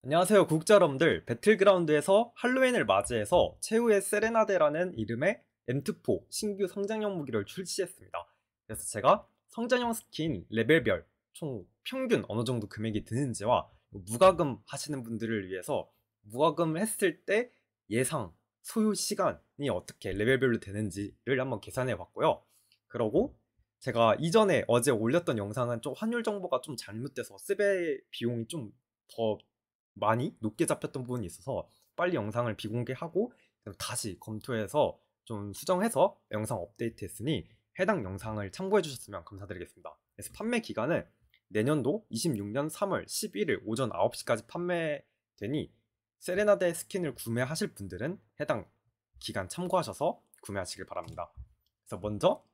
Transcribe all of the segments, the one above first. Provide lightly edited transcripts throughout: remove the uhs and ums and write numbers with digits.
안녕하세요, 구독자 여러분들. 배틀그라운드에서 할로윈을 맞이해서 최후의 세레나데라는 이름의 M2포 신규 성장형 무기를 출시했습니다. 그래서 제가 성장형 스킨 레벨별 총 평균 어느 정도 금액이 드는지와 무과금 하시는 분들을 위해서 무과금 했을 때 예상 소요 시간이 어떻게 레벨별로 되는지를 한번 계산해 봤고요. 그러고 제가 이전에 어제 올렸던 영상은 좀 환율 정보가 좀 잘못돼서 스베 비용이 좀더 많이 높게 잡혔던 부분이 있어서 빨리 영상을 비공개하고 다시 검토해서 좀 수정해서 영상 업데이트했으니 해당 영상을 참고해 주셨으면 감사드리겠습니다. 그래서 판매 기간은 내년도 26년 3월 11일 오전 9시까지 판매되니 세레나데 스킨을 구매하실 분들은 해당 기간 참고하셔서 구매하시길 바랍니다. 그래서 먼저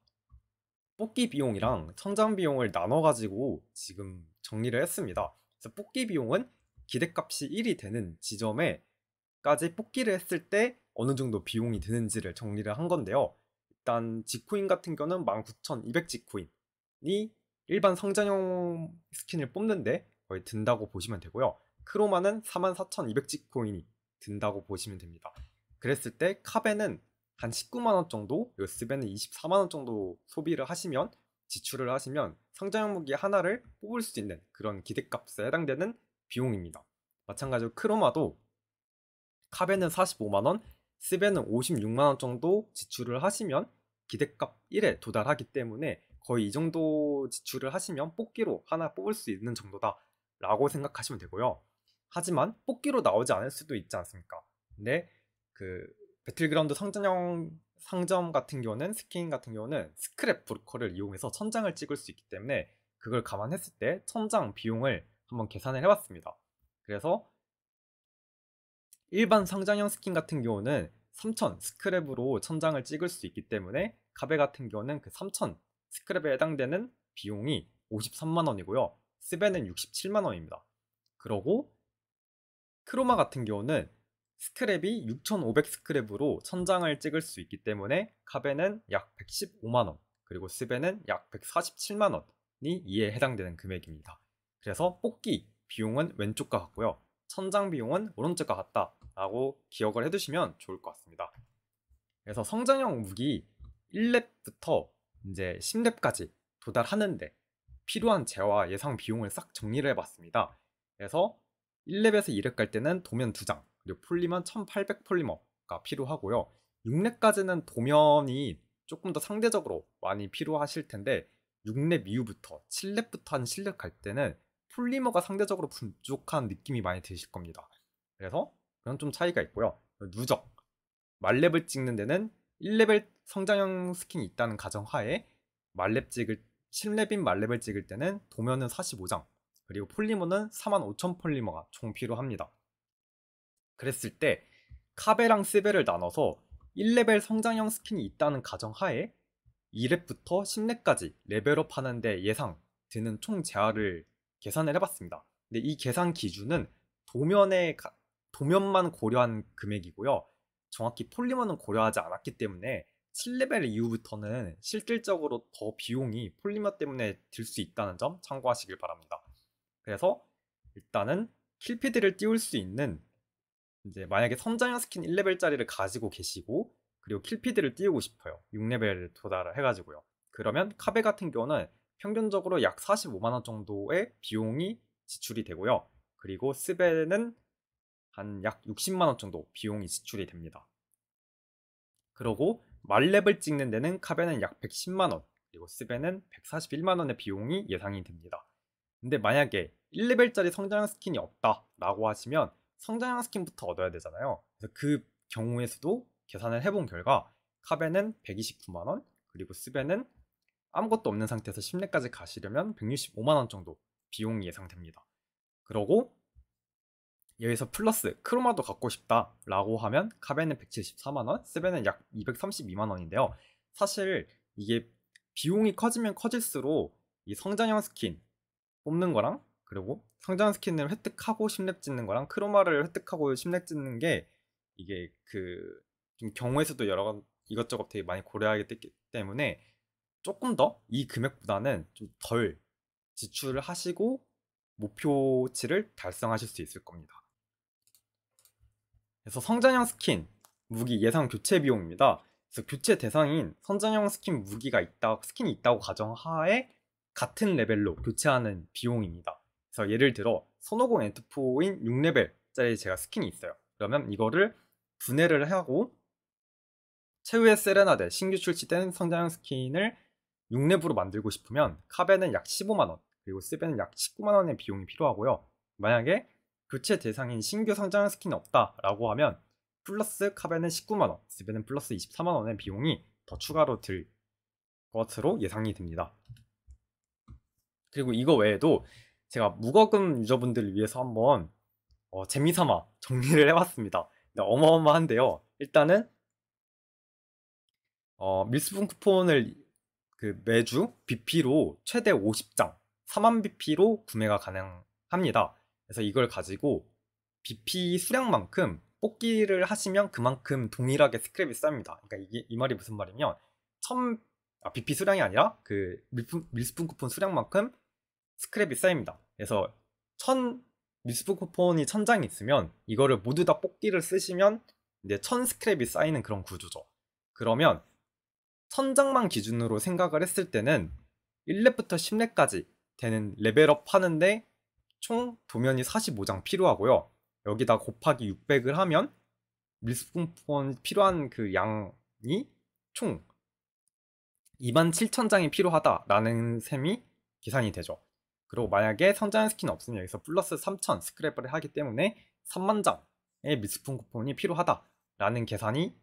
뽑기 비용이랑 천장 비용을 나눠 가지고 지금 정리를 했습니다. 그래서 뽑기 비용은 기대값이 1이 되는 지점에까지 뽑기를 했을 때 어느 정도 비용이 드는지를 정리를 한 건데요. 일단 지코인 같은 경우는 19,200 지코인이 일반 성장형 스킨을 뽑는데 거의 든다고 보시면 되고요. 크로마는 44,200 지코인이 든다고 보시면 됩니다. 그랬을 때 카베는 한 19만원 정도, 스벤은 24만원 정도 소비를 하시면, 지출을 하시면 성장형 무기 하나를 뽑을 수 있는 그런 기대값에 해당되는 비용입니다. 마찬가지로 크로마도 카베는 45만원, 스벤은 56만원 정도 지출을 하시면 기대값 1에 도달하기 때문에 거의 이 정도 지출을 하시면 뽑기로 하나 뽑을 수 있는 정도다 라고 생각하시면 되고요. 하지만 뽑기로 나오지 않을 수도 있지 않습니까? 근데 그 배틀그라운드 상점 같은 경우는, 스킨 같은 경우는 스크랩 브로커를 이용해서 천장을 찍을 수 있기 때문에 그걸 감안했을 때 천장 비용을 한번 계산을 해봤습니다. 그래서 일반 성장형 스킨 같은 경우는 3,000 스크랩으로 천장을 찍을 수 있기 때문에 카베 같은 경우는 그 3,000 스크랩에 해당되는 비용이 53만원이고요. 스벤은 67만원입니다. 그러고 크로마 같은 경우는 스크랩이 6,500 스크랩으로 천장을 찍을 수 있기 때문에 카베는 약 115만원, 그리고 스벤은 약 147만원이 이에 해당되는 금액입니다. 그래서 뽑기 비용은 왼쪽과 같고요. 천장 비용은 오른쪽과 같다 라고 기억을 해두시면 좋을 것 같습니다. 그래서 성장형 무기 1렙부터 이제 10렙까지 도달하는데 필요한 재화 예상 비용을 싹 정리를 해봤습니다. 그래서 1렙에서 2렙 갈 때는 도면 2장, 그리고 폴리먼 1800 폴리머가 필요하고요. 6렙까지는 도면이 조금 더 상대적으로 많이 필요하실 텐데 6렙 이후부터 7렙부터 한 10렙 갈 때는 폴리머가 상대적으로 부족한 느낌이 많이 드실 겁니다. 그래서 그런 좀 차이가 있고요. 누적, 말렙을 찍는 데는 1레벨 성장형 스킨이 있다는 가정하에 말렙 찍을 10렙인 말렙을 찍을 때는 도면은 45장, 그리고 폴리머는 45,000 폴리머가 총 필요합니다. 그랬을 때 카베랑 스베를 나눠서 1레벨 성장형 스킨이 있다는 가정하에 2렙부터 10렙까지 레벨업 하는데 예상 드는 총 재화를 계산을 해봤습니다. 근데 이 계산 기준은 도면만 고려한 금액이고요. 정확히 폴리머는 고려하지 않았기 때문에 7레벨 이후부터는 실질적으로 더 비용이 폴리머 때문에 들 수 있다는 점 참고하시길 바랍니다. 그래서 일단은 킬피드를 띄울 수 있는, 이제 만약에 선장형 스킨 1레벨짜리를 가지고 계시고 그리고 킬피드를 띄우고 싶어요. 6레벨 도달을 해가지고요. 그러면 카베 같은 경우는 평균적으로 약 45만원 정도의 비용이 지출이 되고요. 그리고 스베는 한 약 60만원 정도 비용이 지출이 됩니다. 그러고 말렙을 찍는 데는 카베는 약 110만원, 그리고 스베는 141만원의 비용이 예상이 됩니다. 근데 만약에 1레벨짜리 성장형 스킨이 없다 라고 하시면 성장형 스킨부터 얻어야 되잖아요. 그래서 그 경우에서도 계산을 해본 결과 카베는 129만원, 그리고 스베는 아무것도 없는 상태에서 10렙까지 가시려면 165만원 정도 비용이 예상됩니다. 그러고 여기서 플러스 크로마도 갖고 싶다 라고 하면 카베는 174만원, 스베는 약 232만원인데요. 사실 이게 비용이 커지면 커질수록 이 성장형 스킨 뽑는 거랑, 그리고 성장 스킨을 획득하고 10렙 찍는 거랑 크로마를 획득하고 10렙 찍는 게 이게 그 좀 경우의 수도 여러 이것저것 되게 많이 고려하기 때문에 조금 더 이 금액보다는 좀 덜 지출을 하시고 목표치를 달성하실 수 있을 겁니다. 그래서 성장형 스킨 무기 예상 교체 비용입니다. 그래서 교체 대상인 성장형 스킨이 있다고 가정하에 같은 레벨로 교체하는 비용입니다. 그래서 예를 들어 손오공 엔트포인 6레벨짜리 제가 스킨이 있어요. 그러면 이거를 분해를 하고 최후의 세레나데 신규 출시된 성장형 스킨을 6렙으로 만들고 싶으면 카베는 약 15만원, 그리고 스베는 약 19만원의 비용이 필요하고요. 만약에 교체 대상인 신규 성장형 스킨이 없다라고 하면 플러스 카베는 19만원, 스베는 플러스 24만원의 비용이 더 추가로 들 것으로 예상이 됩니다. 그리고 이거 외에도 제가 무거금 유저분들을 위해서 한번 재미삼아 정리를 해봤습니다. 어마어마한데요. 일단은 밀수분 쿠폰을 매주 BP로 최대 50장 4만 BP로 구매가 가능합니다. 그래서 이걸 가지고 BP 수량만큼 뽑기를 하시면 그만큼 동일하게 스크랩이 쌓입니다. 그러니까 이 말이 무슨 말이면 BP 수량이 아니라 밀수분 쿠폰 수량만큼 스크랩이 쌓입니다. 그래서 밀수분 쿠폰이 1000장이 있으면 이거를 모두 다 뽑기를 쓰시면 이제 1000 스크랩이 쌓이는 그런 구조죠. 그러면 1000장만 기준으로 생각을 했을 때는 1렙부터 10렙까지 되는 레벨업 하는데 총 도면이 45장 필요하고요. 여기다 곱하기 600을 하면 밀수분폰 필요한 그 양이 총 27,000장이 필요하다라는 셈이 계산이 되죠. 그리고 만약에 성장형 스킨 없으면 여기서 플러스 3000 스크랩을 하기 때문에 30,000장의 밀수분 쿠폰이 필요하다라는 계산이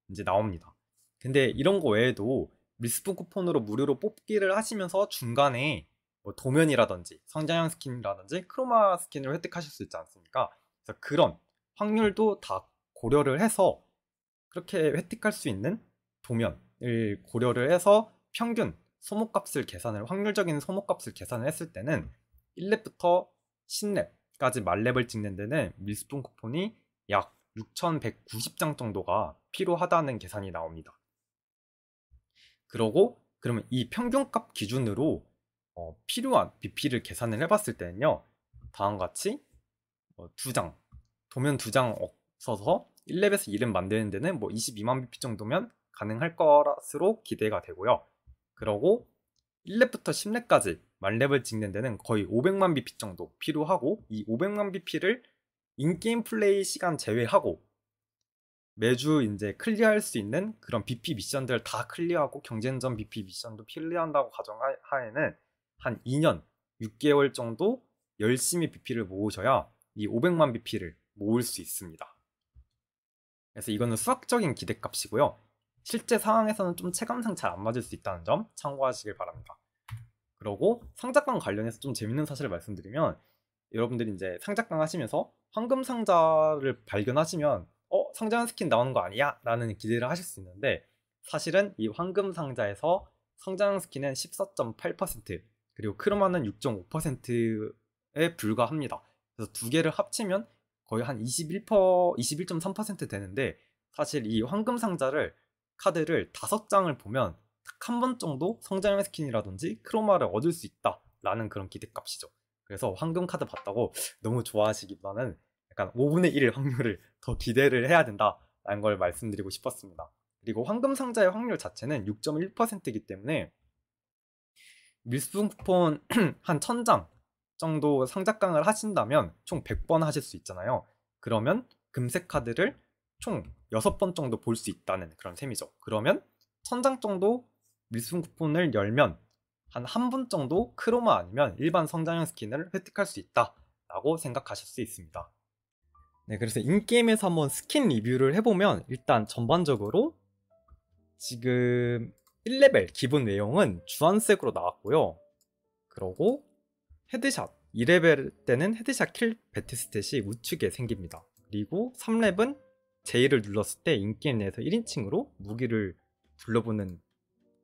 이제 나옵니다. 근데 이런 거 외에도 밀수분 쿠폰으로 무료로 뽑기를 하시면서 중간에 뭐 도면이라든지 성장형 스킨이라든지 크로마 스킨을 획득하실 수 있지 않습니까? 그래서 그런 확률도 다 고려를 해서 그렇게 획득할 수 있는 도면을 고려를 해서 평균 확률적인 소모값을 계산을 했을 때는 1렙부터 10렙까지 만렙을 찍는 데는 밀수분 쿠폰이 약 6,190장 정도가 필요하다는 계산이 나옵니다. 그러면 이 평균값 기준으로 필요한 BP를 계산을 해봤을 때는요, 다음과 같이 도면 2장 써서 1렙에서 2렙 만드는 데는 22만 BP 정도면 가능할 것으로 기대가 되고요. 그러고 1렙부터 10렙까지 만렙을 찍는 데는 거의 500만 BP 정도 필요하고, 이 500만 BP를 인게임 플레이 시간 제외하고 매주 이제 클리어할 수 있는 그런 BP 미션들 다 클리어하고 경쟁전 BP 미션도 클리어한다고 가정하에는 한 2년 6개월 정도 열심히 BP를 모으셔야 이 500만 BP를 모을 수 있습니다. 그래서 이거는 수학적인 기대값이고요. 실제 상황에서는 좀 체감상 잘 안 맞을 수 있다는 점 참고하시길 바랍니다. 그리고 상작강 관련해서 좀 재밌는 사실을 말씀드리면, 여러분들이 이제 상작강 하시면서 황금 상자를 발견하시면 성장형 스킨 나오는 거 아니야? 라는 기대를 하실 수 있는데, 사실은 이 황금 상자에서 성장형 스킨은 14.8%, 그리고 크로마는 6.5%에 불과합니다. 그래서 두 개를 합치면 거의 한 21.3% 되는데, 사실 이 황금 상자를 카드를 5장을 보면 딱 한 번 정도 성장형 스킨이라든지 크로마를 얻을 수 있다라는 그런 기대값이죠. 그래서 황금 카드 봤다고 너무 좋아하시기보다는 약간 5분의 1 확률을 더 기대를 해야 된다라는 걸 말씀드리고 싶었습니다. 그리고 황금 상자의 확률 자체는 6.1%이기 때문에 밀수분 쿠폰 한 1000장 정도 상작강을 하신다면 총 100번 하실 수 있잖아요. 그러면 금색 카드를 총 6번 정도 볼 수 있다는 그런 셈이죠. 그러면 1000장 정도 밀수분 쿠폰을 열면 한 분 정도 크로마 아니면 일반 성장형 스킨을 획득할 수 있다라고 생각하실 수 있습니다. 네, 그래서 인게임에서 한번 스킨 리뷰를 해보면, 일단 전반적으로 지금 1레벨 기본 내용은 주황색으로 나왔고요. 그리고 헤드샷 2레벨 때는 헤드샷 킬 배트 스탯이 우측에 생깁니다. 그리고 3렙은 J를 눌렀을 때 인게임 내에서 1인칭으로 무기를 둘러보는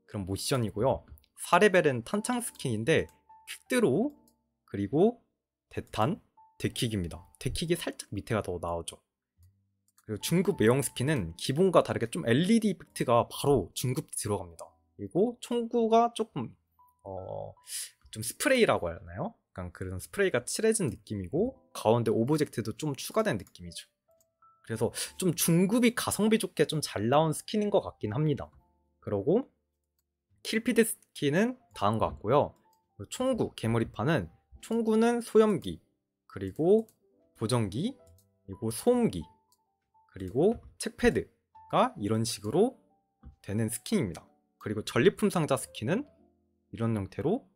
그런 모션이고요. 4레벨은 탄창 스킨인데 퀵드로우, 그리고 대탄, 데킥입니다. 데킥이 살짝 밑에가 더 나오죠. 그리고 중급 외형 스킨은 기본과 다르게 좀 LED 이펙트가 바로 중급 들어갑니다. 그리고 총구가 조금 좀 스프레이라고 해야 하나요? 약간 그런 스프레이가 칠해진 느낌이고, 가운데 오브젝트도 좀 추가된 느낌이죠. 그래서 좀 중급이 가성비 좋게 좀 잘 나온 스킨인 것 같긴 합니다. 그리고 킬피드 스킨은 다음 것 같고요. 총구, 개머리판은 총구는 소염기, 그리고 보정기, 그리고 소음기, 그리고 책패드가 이런 식으로 되는 스킨입니다. 그리고 전리품 상자 스킨은 이런 형태로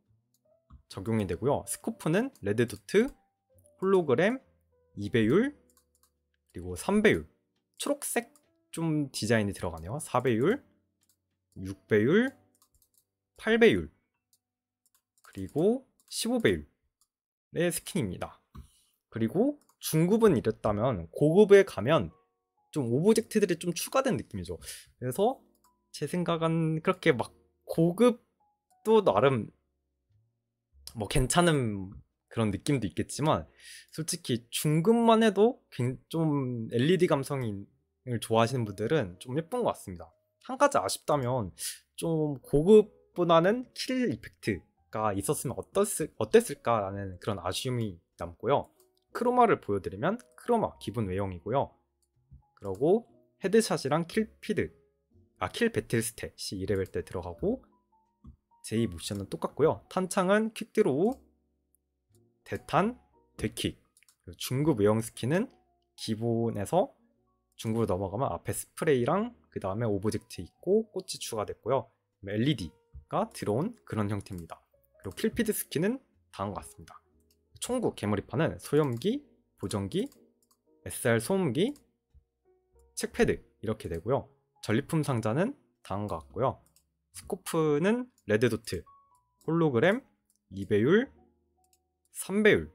적용이 되고요. 스코프는 레드도트, 홀로그램, 2배율, 그리고 3배율, 초록색 좀 디자인이 들어가네요. 4배율, 6배율, 8배율, 그리고 15배율의 스킨입니다. 그리고 중급은 이랬다면 고급에 가면 좀 오브젝트들이 좀 추가된 느낌이죠. 그래서 제 생각은 그렇게 막 고급도 나름 뭐 괜찮은 그런 느낌도 있겠지만, 솔직히 중급만 해도 좀 LED 감성을 좋아하시는 분들은 좀 예쁜 것 같습니다. 한 가지 아쉽다면 좀 고급보다는 킬 이펙트가 있었으면 어땠을까라는 그런 아쉬움이 남고요. 크로마를 보여드리면 크로마 기본 외형이고요. 그리고 헤드샷이랑 킬 배틀 스탯이 2레벨 때 들어가고, 제2 모션은 똑같고요. 탄창은 퀵드로우, 대탄, 되킥. 중급 외형 스킨은 기본에서 중급으로 넘어가면 앞에 스프레이랑 그 다음에 오브젝트 있고 꽃이 추가됐고요. LED가 들어온 그런 형태입니다. 그리고 킬피드 스킨은 다음과 같습니다. 총구 개머리판은 소염기, 보정기, SR 소음기, 책패드 이렇게 되고요. 전리품 상자는 다음과 같고요. 스코프는 레드도트, 홀로그램, 2배율, 3배율,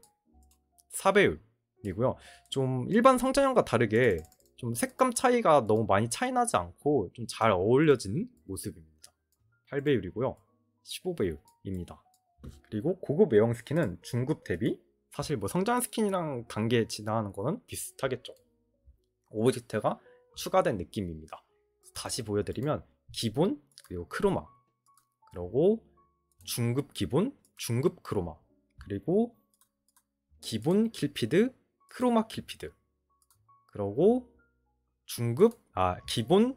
4배율이고요. 좀 일반 성장형과 다르게 좀 색감 차이가 너무 많이 차이 나지 않고 좀 잘 어울려지는 모습입니다. 8배율이고요. 15배율입니다. 그리고 고급 외형 스킨은 중급 대비 사실 뭐 성장 스킨이랑 단계 진화하는 거는 비슷하겠죠. 오브젝트가 추가된 느낌입니다. 다시 보여드리면 기본, 그리고 크로마, 그리고 중급 기본, 중급 크로마, 그리고 기본 킬피드, 크로마 킬피드, 그리고 기본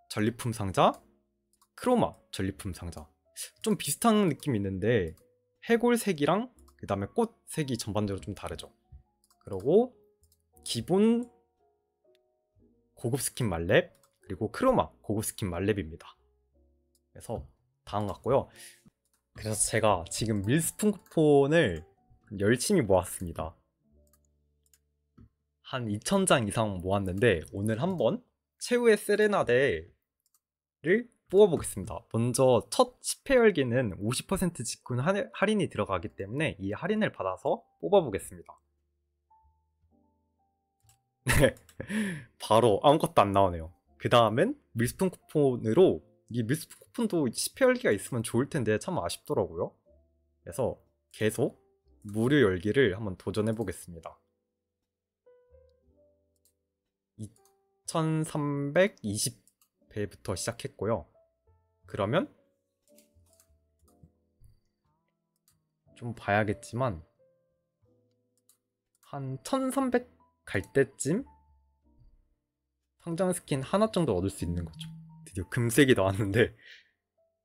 전리품 상자, 크로마 전리품 상자. 좀 비슷한 느낌이 있는데 해골색이랑 그 다음에 꽃색이 전반적으로 좀 다르죠. 그리고 기본 고급 스킨 말렙, 그리고 크로마 고급 스킨 말렙입니다. 그래서 다음 같고요. 그래서 제가 지금 밀스푼 쿠폰을 열심히 모았습니다. 한 2,000장 이상 모았는데 오늘 한번 최후의 세레나데를 뽑아보겠습니다. 먼저 첫 10회 열기는 50% 직군 할인이 들어가기 때문에 이 할인을 받아서 뽑아보겠습니다. 네, 바로 아무것도 안 나오네요. 그 다음엔 밀스푼 쿠폰으로, 이 밀스푼 쿠폰도 10회 열기가 있으면 좋을 텐데 참 아쉽더라고요. 그래서 계속 무료 열기를 한번 도전해 보겠습니다. 2320회부터 시작했고요. 그러면 좀 봐야겠지만 한 1300 갈 때쯤 성장 스킨 하나 정도 얻을 수 있는 거죠. 드디어 금색이 나왔는데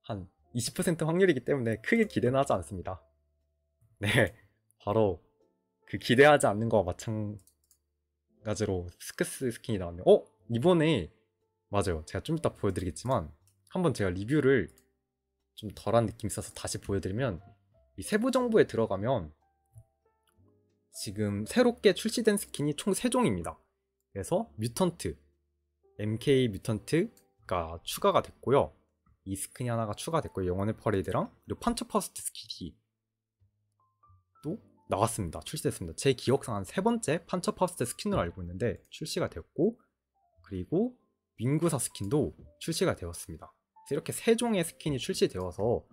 한 20% 확률이기 때문에 크게 기대는 하지 않습니다. 네, 바로 그 기대하지 않는 거와 마찬가지로 스크스 스킨이 나왔네요. 이번에 맞아요. 제가 좀 이따 보여드리겠지만 한번 제가 리뷰를 좀 덜한 느낌이 있어서 다시 보여드리면, 이 세부 정보에 들어가면 지금 새롭게 출시된 스킨이 총 3종입니다. 그래서 뮤턴트, MK 뮤턴트가 추가가 됐고요. 이 스킨이 하나가 추가됐고요. 영혼의 퍼레이드랑, 그리고 판처 퍼스트 스킨이 또 나왔습니다. 출시됐습니다. 제 기억상 한 3번째 판처 퍼스트 스킨으로 알고 있는데 출시가 됐고, 그리고 윙구사 스킨도 출시가 되었습니다. 그래서 이렇게 3종의 스킨이 출시되어서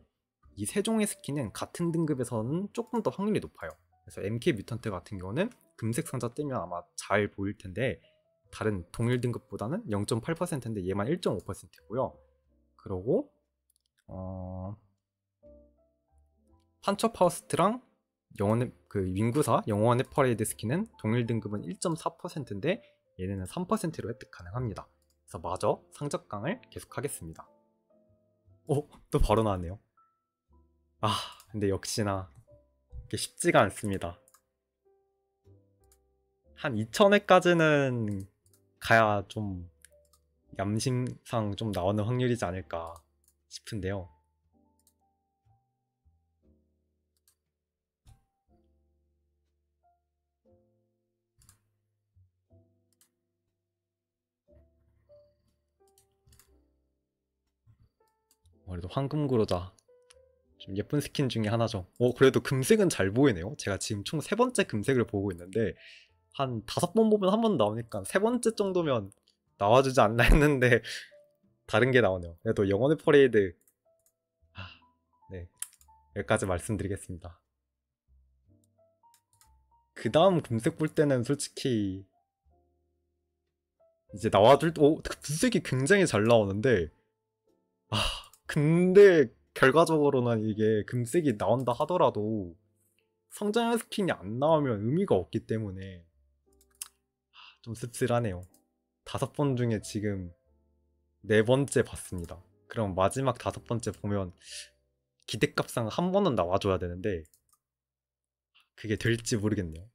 이 3종의 스킨은 같은 등급에서는 조금 더 확률이 높아요. 그래서 MK 뮤턴트 같은 경우는 금색 상자 뜨면 아마 잘 보일 텐데 다른 동일 등급보다는 0.8%인데 얘만 1.5%고요. 그리고 판처 파우스트랑 윙구사 영원의 퍼레이드 스킨은 동일 등급은 1.4%인데 얘네는 3%로 획득 가능합니다. 그래서 마저 상적강을 계속하겠습니다. 또 바로 나왔네요. 근데 역시나 이게 쉽지가 않습니다. 한 2000회까지는 가야 좀 얌심상 좀 나오는 확률이지 않을까 싶은데요. 그래도 황금그로자 좀 예쁜 스킨 중에 하나죠. 그래도 금색은 잘 보이네요. 제가 지금 총 3번째 금색을 보고 있는데 한 5번 보면 한 번 나오니까 3번째 정도면 나와주지 않나 했는데 다른 게 나오네요. 그래도 영혼의 퍼레이드 네, 여기까지 말씀드리겠습니다. 그 다음 금색 볼 때는 솔직히 이제 나와줄 금색이 굉장히 잘 나오는데 근데 결과적으로는 이게 금색이 나온다 하더라도 성장형 스킨이 안 나오면 의미가 없기 때문에 좀 씁쓸하네요. 5번 중에 지금 4번째 봤습니다. 그럼 마지막 5번째 보면 기대값상 한 번은 나와줘야 되는데 그게 될지 모르겠네요.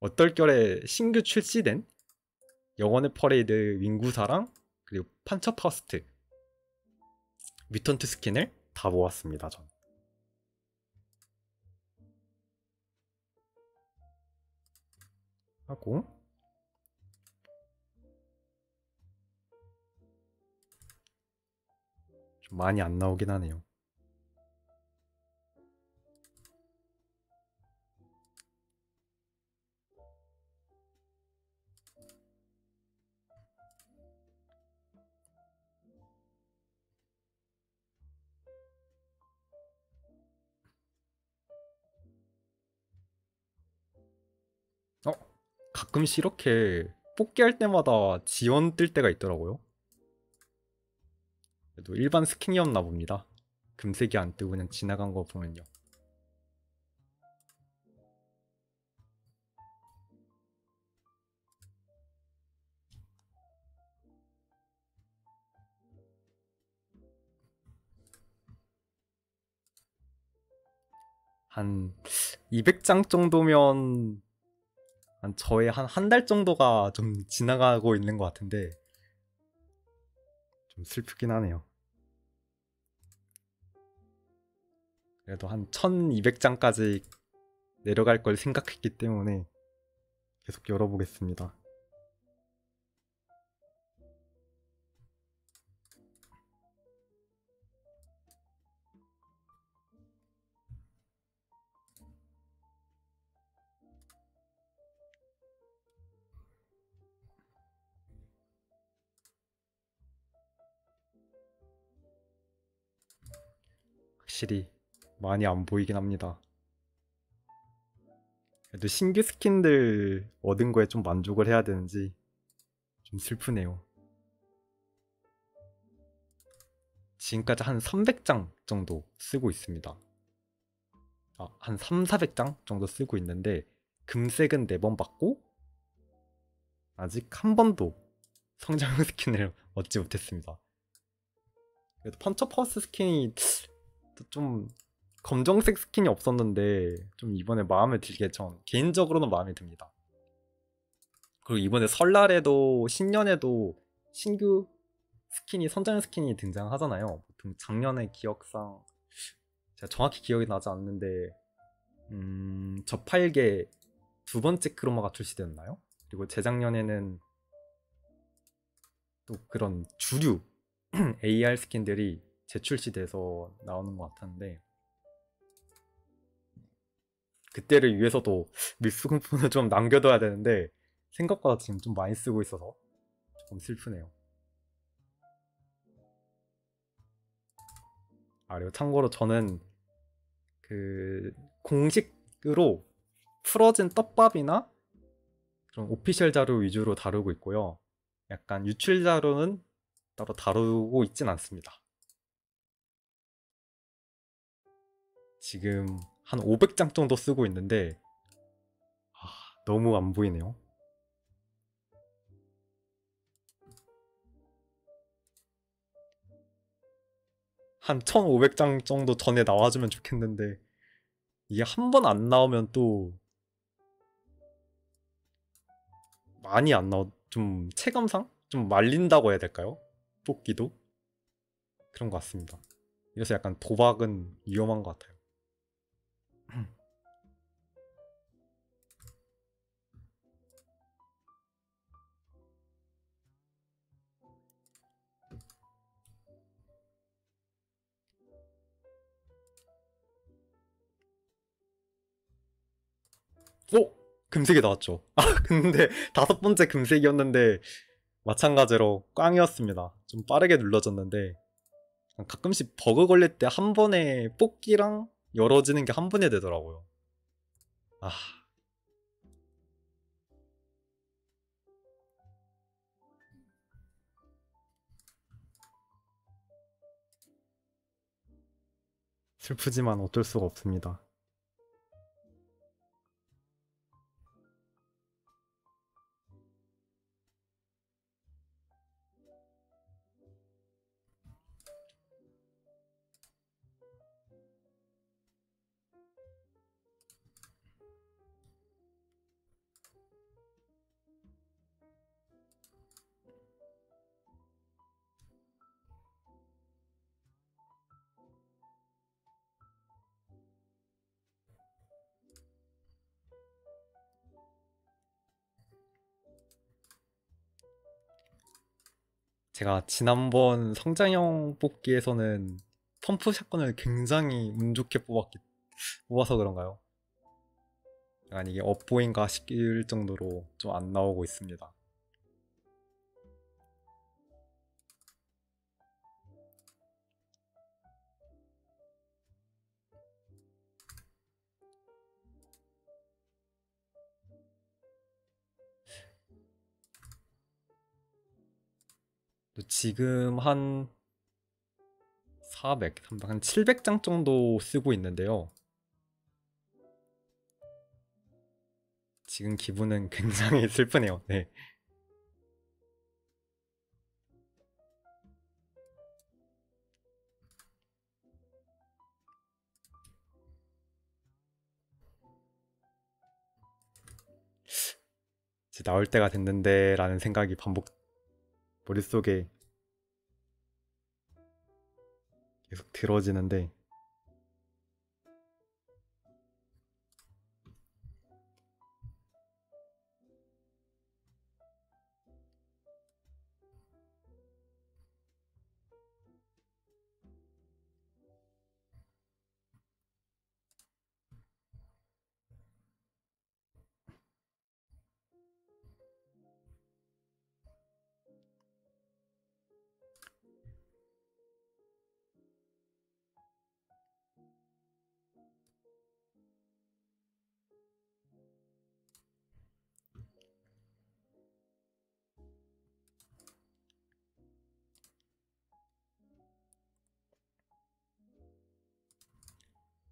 어떨결에 신규 출시된 영혼의 퍼레이드 윙구사랑 그리고 판처 퍼스트 뮤턴트 스킨을 다 모았습니다. 전 하고 좀 많이 안 나오긴 하네요. 가끔씩 이렇게 뽑기 할 때마다 지원 뜰 때가 있더라고요. 그래도 일반 스킨이었나 봅니다. 금색이 안 뜨고 그냥 지나간 거 보면요. 한 200장 정도면 저의 한 달 정도가 좀 지나가고 있는 것 같은데 좀 슬프긴 하네요. 그래도 한 1200장까지 내려갈 걸 생각했기 때문에 계속 열어보겠습니다. 확실히 많이 안 보이긴 합니다. 그래도 신규 스킨들 얻은 거에 좀 만족을 해야 되는지 좀 슬프네요. 지금까지 한 300장 정도 쓰고 있습니다. 한 3, 400장 정도 쓰고 있는데 금색은 4번 받고 아직 한 번도 성장형 스킨을 얻지 못했습니다. 그래도 펀처 퍼스 스킨이 좀 검정색 스킨이 없었는데 좀 이번에 마음에 들게 전 개인적으로는 마음에 듭니다. 그리고 이번에 설날에도 신년에도 신규 스킨이 선장 스킨이 등장하잖아요. 보통 작년의 기억상 제가 정확히 기억이 나지 않는데 저팔계 2번째 크로마가 출시되었나요? 그리고 재작년에는 또 그런 주류 AR 스킨들이 재출시돼서 나오는 것 같았는데 그때를 위해서도 밀수금품을 좀 남겨둬야 되는데 생각보다 지금 좀 많이 쓰고 있어서 조금 슬프네요. 그리고 참고로 저는 그 공식으로 풀어진 떡밥이나 그런 오피셜 자료 위주로 다루고 있고요. 약간 유출 자료는 따로 다루고 있진 않습니다. 지금 한 500장 정도 쓰고 있는데 너무 안 보이네요. 한 1500장 정도 전에 나와주면 좋겠는데 이게 한 번 안 나오면 또 많이 안 나오 좀 체감상 좀 말린다고 해야 될까요? 뽑기도 그런 것 같습니다. 그래서 약간 도박은 위험한 것 같아요. 오! 금색이 나왔죠. 아 근데 다섯 번째 금색이었는데 마찬가지로 꽝이었습니다. 좀 빠르게 눌러졌는데 가끔씩 버그 걸릴 때 한 번에 뽑기랑 열어지는 게 한 번에 되더라고요. 아 슬프지만 어쩔 수가 없습니다. 제가 지난번 성장형 뽑기에서는 펌프 샷건을 굉장히 운 좋게 뽑아서 그런가요? 약간 이게 업보인가 싶을 정도로 좀 안 나오고 있습니다. 지금 한 400, 300, 한 700장 정도 쓰고 있는데요. 지금 기분은 굉장히 슬프네요. 네. 이제 나올 때가 됐는데 라는 생각이 머릿속에 계속 들어지는데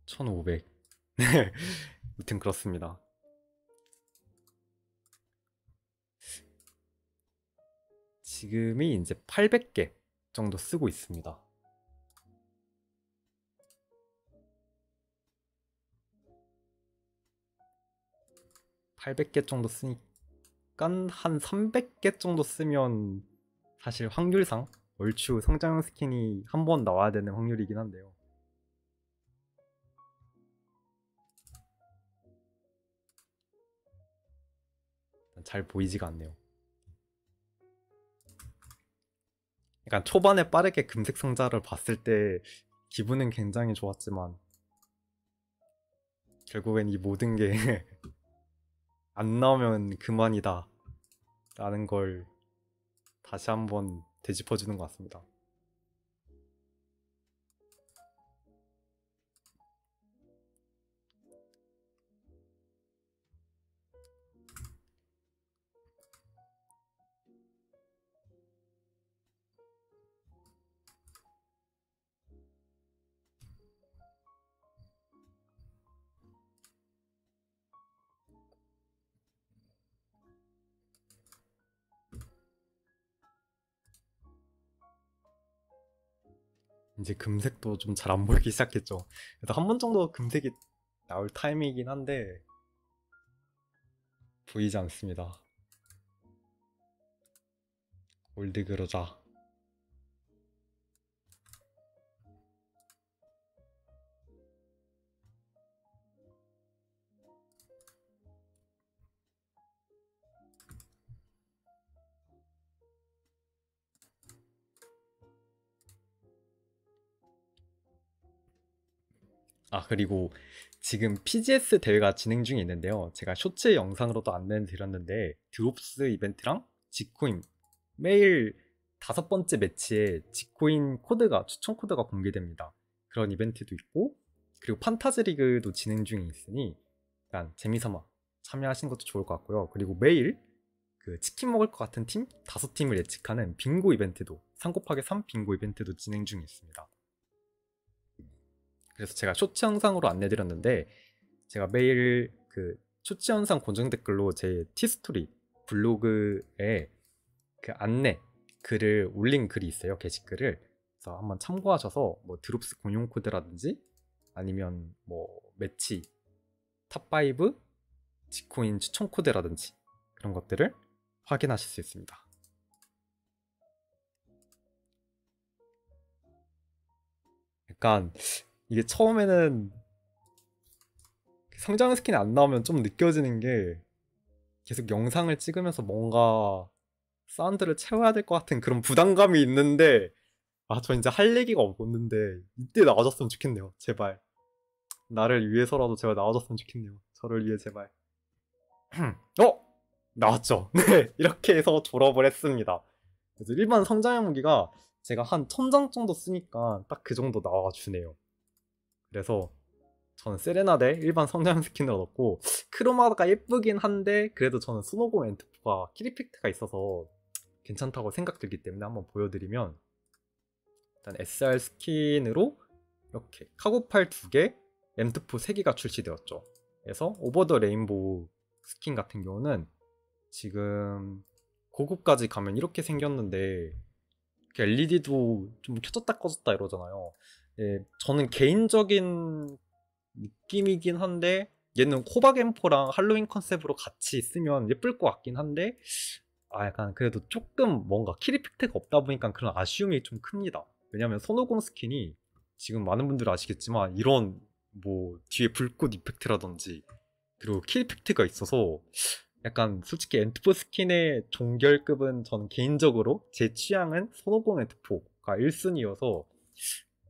1500. 네. 무튼 그렇습니다. 지금이 이제 800개 정도 쓰고 있습니다. 800개 정도 쓰니까 한 300개 정도 쓰면 사실 확률상 얼추 성장 스킨이 한 번 나와야 되는 확률이긴 한데요. 잘 보이지가 않네요. 약간 초반에 빠르게 금색 상자를 봤을 때 기분은 굉장히 좋았지만 결국엔 이 모든 게 안 나오면 그만이다 라는 걸 다시 한번 되짚어주는 것 같습니다. 이제 금색도 좀 잘 안 보이기 시작했죠. 그래서 한 번 정도 금색이 나올 타이밍이긴 한데 보이지 않습니다. 올드 그러자. 아, 그리고 지금 PGS 대회가 진행 중에 있는데요. 제가 쇼츠 영상으로도 안내를 드렸는데 드롭스 이벤트랑 지코인 매일 5번째 매치에 지코인 코드가 추천 코드가 공개됩니다. 그런 이벤트도 있고, 그리고 판타지 리그도 진행 중에 있으니 일단 재미삼아 참여하시는 것도 좋을 것 같고요. 그리고 매일 그 치킨 먹을 것 같은 팀 5팀을 예측하는 빙고 이벤트도 3 곱하기 3 빙고 이벤트도 진행 중에 있습니다. 그래서 제가 쇼츠 영상으로 안내드렸는데 제가 매일 그 쇼츠 영상 고정 댓글로 제 티스토리 블로그에 그 안내 글을 올린 글이 있어요. 게시글을. 그래서 한번 참고하셔서 뭐 드롭스 공용 코드라든지 아니면 뭐 매치 탑5 지코인 추천 코드라든지 그런 것들을 확인하실 수 있습니다. 약간 이게 처음에는 성장 스킨이 안 나오면 좀 느껴지는 게 계속 영상을 찍으면서 뭔가 사운드를 채워야 될 것 같은 그런 부담감이 있는데, 아, 저 이제 할 얘기가 없는데 이때 나와줬으면 좋겠네요. 제발. 나를 위해서라도 제발 나와줬으면 좋겠네요. 저를 위해 제발. 어? 나왔죠. 네, 이렇게 해서 졸업을 했습니다. 그래서 일반 성장형 무기가 제가 한 1000장 정도 쓰니까 딱 그 정도 나와주네요. 그래서 저는 세레나데 일반 성장 스킨을 얻었고, 크로마가 예쁘긴 한데 그래도 저는 스노고 엔트프가 킬이펙트가 있어서 괜찮다고 생각들기 때문에 한번 보여드리면, 일단 SR 스킨으로 이렇게 카고팔 2개, 엠트포 3개가 출시되었죠. 그래서 오버 더 레인보우 스킨 같은 경우는 지금 고급까지 가면 이렇게 생겼는데 LED도 좀 켜졌다 꺼졌다 이러잖아요. 예, 저는 개인적인 느낌이긴 한데 얘는 코바겐포랑 할로윈 컨셉으로 같이 쓰면 예쁠 것 같긴 한데, 아, 약간 그래도 조금 뭔가 킬 이펙트가 없다 보니까 그런 아쉬움이 좀 큽니다. 왜냐면 손오공 스킨이 지금 많은 분들이 아시겠지만 이런 뭐 뒤에 불꽃 이펙트라든지 그리고 킬 이펙트가 있어서 약간 솔직히 엔트포 스킨의 종결급은 저는 개인적으로 제 취향은 손오공 엔트포가 1순위여서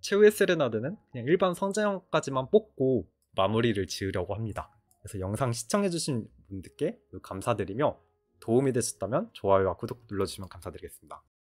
최후의 세레나드는 그냥 일반 성장형까지만 뽑고 마무리를 지으려고 합니다. 그래서 영상 시청해주신 분들께 감사드리며 도움이 되셨다면 좋아요와 구독 눌러주시면 감사드리겠습니다.